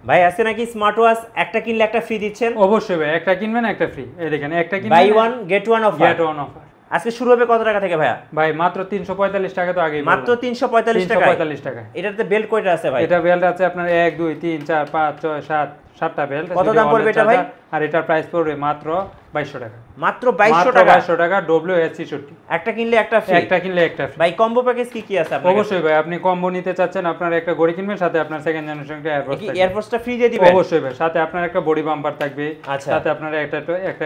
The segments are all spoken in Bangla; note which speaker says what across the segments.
Speaker 1: ভাই আছে নাকি স্মার্ট ওয়াচ একটা কিনলে একটা ফ্রি দিচ্ছেন?
Speaker 2: অবশ্যই ভাই, একটা কিনবেন একটা ফ্রি। এই দেখেন একটা কিনবেন
Speaker 1: buy one get one offer.
Speaker 2: Get one offer
Speaker 1: আজকে শুরু হবে কত টাকা থেকে ভাইয়া?
Speaker 2: ভাই মাত্র 345 টাকা। তো আগেই
Speaker 1: মাত্র 345 টাকা।
Speaker 2: 345 টাকা।
Speaker 1: এটাতে বেল্ট কয়টা আছে ভাই?
Speaker 2: এটা বেল্ট আছে আপনার 1 2 3 4 5 6 7 7টা বেল্ট।
Speaker 1: কত দাম পড়বে এটা ভাই?
Speaker 2: আর এটার প্রাইস পড়বে মাত্র 2200 টাকা।
Speaker 1: মাত্র 2200 টাকা।
Speaker 2: 2200 টাকা WS66।
Speaker 1: একটা কিনলে একটা ফ্রি।
Speaker 2: একটা কিনলে একটা ফ্রি।
Speaker 1: ভাই কম্বো প্যাকেজ কি কি আছে আপনার?
Speaker 2: অবশ্যই ভাই, আপনি কম্বো নিতে চাচ্ছেন, আপনার একটা ঘড়ি কিনবেন, সাথে আপনার সেকেন্ড জেনারেশন এয়ারপডস
Speaker 1: কি
Speaker 2: থাকবে।
Speaker 1: এয়ারপডসটা ফ্রি দিয়ে দিবেন?
Speaker 2: অবশ্যই ভাই, সাথে আপনার একটা বডি বাম্পার থাকবে,
Speaker 1: আচ্ছা।
Speaker 2: সাথে আপনার একটা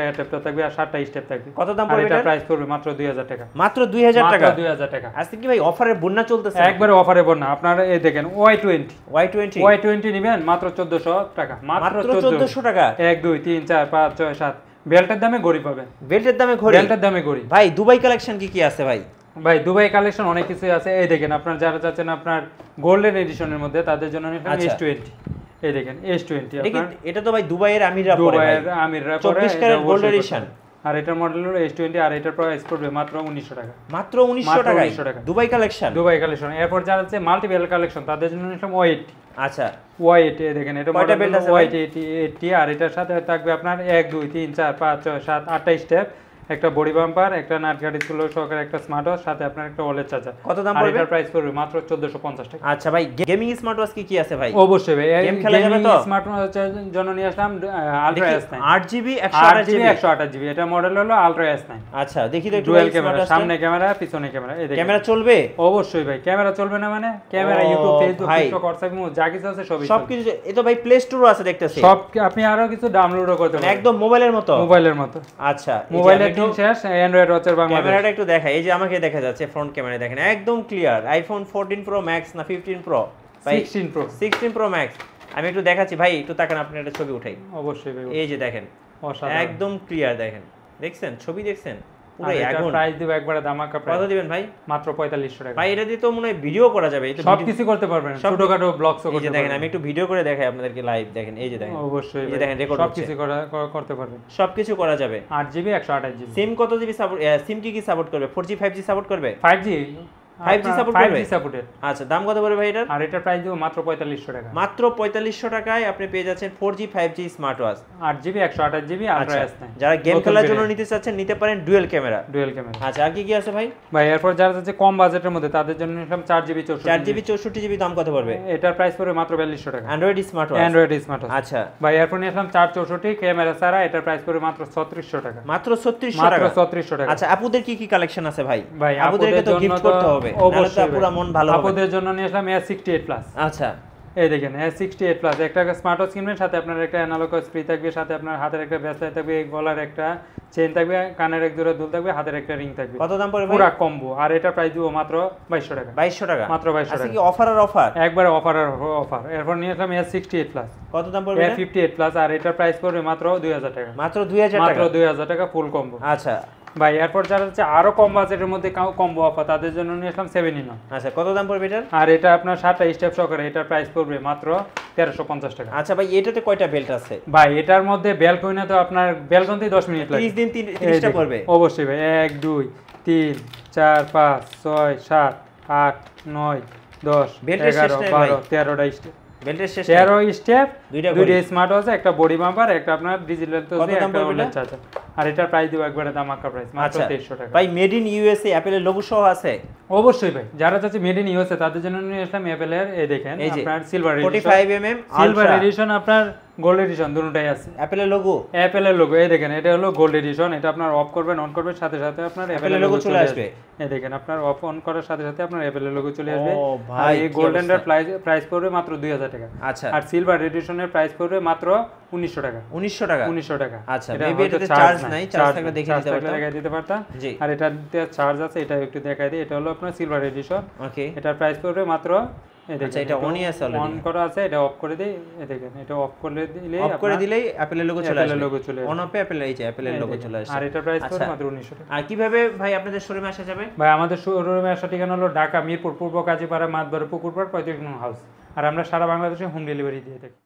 Speaker 2: অ্যাডাপ্টার থাকবে আর 7টা স্টেপ থাকবে।
Speaker 1: কত দাম পড়বে
Speaker 2: এটা?
Speaker 1: এটা
Speaker 2: প্রাইস পড়বে মাত্র 2000 টাকা।
Speaker 1: মাত্র 2000 টাকা।
Speaker 2: মাত্র 2000 টাকা।
Speaker 1: আজকে কি ভাই অফারের বন্যা চলতেছে?
Speaker 2: একবারে অফারে বন্যা। আপনার এই দেখেন Y20 নিবেন মাত্র 1400 টাকা। মাত্র
Speaker 1: 1400 টাকা।
Speaker 2: 1 2 3 4 5 6 7 বেল্টের দামে ঘড়ি পাবেন।
Speaker 1: বেল্টের দামে ঘড়ি?
Speaker 2: বেল্টের দামে ঘড়ি।
Speaker 1: ভাই দুবাই কালেকশন কি কি আছে ভাই?
Speaker 2: ভাই দুবাই কালেকশন অনেক কিছু আছে। এই দেখেন আপনার যারা চাচ্ছেন আপনার গোল্ডেন এডিশনের মধ্যে, তাদের জন্য S20। এই দেখেন S20 আপনার।
Speaker 1: এটা তো ভাই দুবাইয়ের আমিররা পরে ভাই।
Speaker 2: দুবাইয়ের আমিররা পরে
Speaker 1: 24 ক্যারেট গোল্ড এডিশন।
Speaker 2: আর এটার মডেল হলো S20 আর এটার প্রাইস পড়বে মাত্র 1900 টাকা।
Speaker 1: মাত্র 1900 টাকা। Dubai collection.
Speaker 2: Dubai collection. এরপর যারা আছে মাল্টিপল কালেকশন, তাদের জন্য নিলাম Y80।
Speaker 1: আচ্ছা
Speaker 2: Y80 দেখেন, এটা মডেল হলো Y80 আর এটার সাথে থাকবে আপনার 1 2 3 4 5 6 7 8টা স্টেপ, একটা বডি বাম্পার, একটা নাট গাড়ি স্কুল সহকারে একটা স্মার্ট ওয়াচ, সাথে আপনার একটা ওয়ালেট চার্জার।
Speaker 1: কত দাম পড়বে?
Speaker 2: এটার প্রাইস পড়বে মাত্র 1450 টাকা।
Speaker 1: আচ্ছা ভাই গেমিং স্মার্ট ওয়াচ কি কি আছে ভাই?
Speaker 2: অবশ্যই ভাই,
Speaker 1: গেম খেলা যাবে তো?
Speaker 2: স্মার্ট ওয়াচের জন্য নিয়ে আসলাম আলট্রা S9
Speaker 1: 8GB 128GB।
Speaker 2: এটা মডেল হলো আলট্রা S9।
Speaker 1: আচ্ছা দেখি তো একটু
Speaker 2: ডুয়াল ক্যামেরা, সামনে ক্যামেরা পিছনে ক্যামেরা। এই দেখেন
Speaker 1: ক্যামেরা চলবে?
Speaker 2: অবশ্যই ভাই, ক্যামেরা চলবে না মানে? Camera YouTube Facebook TikTok WhatsApp যা কিছু আছে
Speaker 1: সবকিছু। এ তো ভাই প্লে স্টোরও আছে দেখতেছি।
Speaker 2: সব আপনি আরো কিছু ডাউনলোডও করতে পারবেন
Speaker 1: একদম মোবাইলের মতো।
Speaker 2: মোবাইলের মতো।
Speaker 1: আচ্ছা
Speaker 2: মোবাইলের দিন শেষ, অ্যান্ড্রয়েড ওয়াচের বাংলাদেশ।
Speaker 1: ক্যামেরাটা একটু দেখাই, এই যে আমাকে দেখা যাচ্ছে ফ্রন্ট ক্যামেরা দেখেন একদম ক্লিয়ার। আইফোন 14 প্রো ম্যাক্স না 15 প্রো? 16 pro max. আমি একটু দেখাচ্ছি ভাই, একটু তাকান, আপনি একটা ছবি উঠাই।
Speaker 2: অবশ্যই ভাই,
Speaker 1: এই যে দেখেন একদম ক্লিয়ার দেখেন। দেখছেন ছবি? দেখছেন পুরো আগুন।
Speaker 2: প্রাইস দিব একবারে ধামাকা প্রাইস।
Speaker 1: কত দিবেন ভাই?
Speaker 2: মাত্র 4500 টাকা।
Speaker 1: ভাই এটা দিয়ে তো মনে হয় ভিডিও করা যাবে। এই তো
Speaker 2: সবকিছু করতে পারবেন, ছোটখাটো ব্লগসও করতে পারবেন।
Speaker 1: এই যে দেখেন আমি একটু ভিডিও করে দেখাই আপনাদেরকে লাইভ। দেখেন এই যে দেখেন।
Speaker 2: অবশ্যই
Speaker 1: এই যে দেখেন রেকর্ড হচ্ছে।
Speaker 2: সবকিছু করতে পারবেন।
Speaker 1: সবকিছু করা যাবে।
Speaker 2: 8GB 128GB।
Speaker 1: সিম কত জিবি সাপোর্ট? সিম কি সাপোর্ট করবে? 4G 5G সাপোর্ট করবে?
Speaker 2: 5G
Speaker 1: সাপোর্ট করবে?
Speaker 2: 5G supported.
Speaker 1: আচ্ছা দাম কত পড়বে ভাই এটার?
Speaker 2: আর এটার প্রাইস দিব মাত্র 4500 টাকা।
Speaker 1: মাত্র 4500 টাকায় আপনি পেয়ে যাচ্ছেন 4G 5G smart watch,
Speaker 2: 8GB 128GB ultra S9।
Speaker 1: যারা গেম খেলার জন্য নিতে চাচ্ছেন নিতে পারেন ডুয়াল ক্যামেরা। আচ্ছা আর কি কি আছে ভাই?
Speaker 2: ভাই এরপর যারা আছে কম বাজেটের মধ্যে, তাদের জন্য নিলাম 4GB
Speaker 1: 64GB। দাম কত পড়বে?
Speaker 2: এটার প্রাইস পড়বে মাত্র 4200 টাকা।
Speaker 1: Android smart watch. আচ্ছা
Speaker 2: ভাই এরপর নিলাম 464 ক্যামেরা ছাড়া, এটার প্রাইস পড়বে মাত্র 3600 টাকা।
Speaker 1: মাত্র 3600 টাকা। আচ্ছা আপুদের কি কি কালেকশন আছে ভাই? আপুদেরকে তো গিফট করতে হবে, নাহলে তো পুরো মন ভালো হবে।
Speaker 2: আপুদের জন্য নিয়ে আসলাম S68 প্লাস।
Speaker 1: আচ্ছা
Speaker 2: এই দেখেন S68 প্লাস, একটা স্মার্ট ওয়াচ কিনবেন, সাথে আপনার একটা অ্যানালগ ওয়াচ ফ্রি থাকবে, সাথে আপনার হাতের একটা ব্রেসলেট থাকবে, গলার একটা চেইন থাকবে, কানের এক জোড়া দুল থাকবে, হাতের একটা রিং থাকবে।
Speaker 1: কত দাম পড়বে?
Speaker 2: পুরো কম্বো। আর এটা প্রাইস দিব মাত্র 2200 টাকা।
Speaker 1: 2200 টাকা
Speaker 2: মাত্র 2200 টাকা।
Speaker 1: আচ্ছা কি অফার আর অফার?
Speaker 2: একবারে অফার আর অফার। এরপর নিয়ে আসলাম S68 প্লাস।
Speaker 1: কত দাম পড়বে?
Speaker 2: S58 প্লাস, আর এটার প্রাইস পড়বে মাত্র 2000 টাকা।
Speaker 1: মাত্র 2000 টাকা?
Speaker 2: মাত্র 2000 টাকা ফুল কম্বো।
Speaker 1: আচ্ছা
Speaker 2: ভাই এরপর যারা হচ্ছে আরো কম বাজেটের মধ্যে কম্বো অফার, তাদের জন্য নিয়ে আসলাম 7in1।
Speaker 1: আচ্ছা কত দাম পড়বে এটার?
Speaker 2: আর এটা আপনার 7টা স্টেপ সহকারে, এটার প্রাইস পড়বে মাত্র 1350 টাকা।
Speaker 1: আচ্ছা ভাই এটাতে কয়টা বেল্ট আছে?
Speaker 2: ভাই এটার মধ্যে ব্যালকনি তো আপনার ব্যালকনি 10 মিনিট লাগে।
Speaker 1: 30 দিন 30টা পড়বে?
Speaker 2: অবশ্যই ভাই। 1 2 3 4 5 6 7 8 9 10 11 12 13টা স্টেপ।
Speaker 1: বেল্টের শেষ
Speaker 2: 13 স্টেপ, দুইটা স্মার্ট ওয়াচ, একটা বডি বাম্পার, একটা আপনার ডিজিটাল তসবি, একটা ওয়ালেট চার্জার। আর এটার প্রাইস দিব একবারে ধামাকা প্রাইস মাত্র 2300 টাকা।
Speaker 1: ভাই মেড ইন ইউএসএ অ্যাপলের লোগো সহ আছে?
Speaker 2: অবশ্যই ভাই, যারা চাচ্ছে মেড ইন ইউএসএ তাদের জন্য নিয়ে আসলাম অ্যাপলের এই দেখেন আপনার silver addition,
Speaker 1: 45mm
Speaker 2: silver addition, আপনার গোল্ড এডিশন, দুটোটাই আছে।
Speaker 1: অ্যাপলের লোগো
Speaker 2: এই দেখেন, এটা হলো গোল্ড এডিশন। এটা আপনার অফ করবেন, অন করবেন, সাথে সাথে আপনার অ্যাপলের লোগো চলে আসবে। এই দেখেন আপনার অফ অন করার সাথে সাথে আপনার অ্যাপলের লোগো চলে আসবে। আর এই গোল্ডেনটার প্রাইস পড়বে মাত্র 2000 টাকা।
Speaker 1: আচ্ছা
Speaker 2: আর সিলভার এডিশনের প্রাইস পড়বে মাত্র 1900 টাকা।
Speaker 1: 1900 টাকা।
Speaker 2: আচ্ছা
Speaker 1: মেবি এটাতে চার্জ নাই, চার্জ থাকলে দেখিয়ে দিতে পারতাম।
Speaker 2: আর এটাতে চার্জ আছে, এটা একটু দেখাই দিই। এটা হলো আপনার সিলভার এডিশন।
Speaker 1: ওকে
Speaker 2: এটার প্রাইস পড়বে মাত্র
Speaker 1: আচ্ছা এটা অনই আছে অলরেডি,
Speaker 2: অন করা আছে। এটা অফ করে দেই, এই দেখেন এটা অফ করে
Speaker 1: দিলেই অ্যাপলের লোগো চলে আসবে। অন অফে অ্যাপলের লোগো চলে আসে।
Speaker 2: আর এটা প্রাইস পড়বে মাত্র 1900 টাকা।
Speaker 1: আর কিভাবে ভাই আপনাদের শোরুমে আসা যাবে?
Speaker 2: ভাই আমাদের শোরুমে আসার ঠিকানা হলো ঢাকা মিরপুর পূর্ব কাজীপাড়া মাতবর পুকুরপাড় 35 নং হাউস। আর আমরা সারা বাংলাদেশে হোম ডেলিভারি দিয়ে থাকি।